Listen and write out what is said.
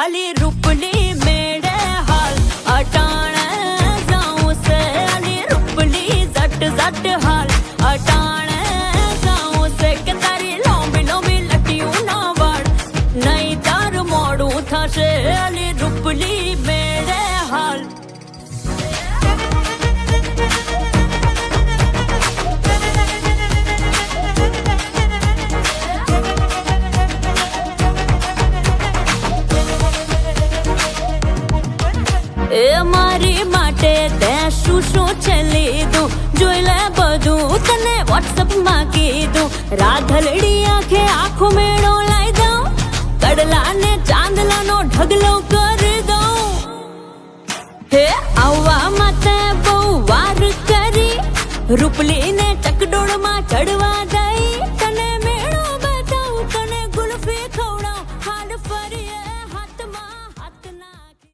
अली रूपली मेरे हाल अटाने जाऊं से अली रूपली जट जट हाल अटाने जाऊं से के तारी लंबी लंबी लटियों ना वाड़ नहीं तार मोड़ू था से अली रूपली मेरे हाल ए मारी माटे ते शू छे लीधुं जोई ले बधुं तने व्हाट्सएप मां कीधुं राधलड़ी आंखे आँखों मेळो लाई दऊं कड़ला ने चांदला नो ढगलो कर दऊं हे आवा माते बहु वार करी रूपली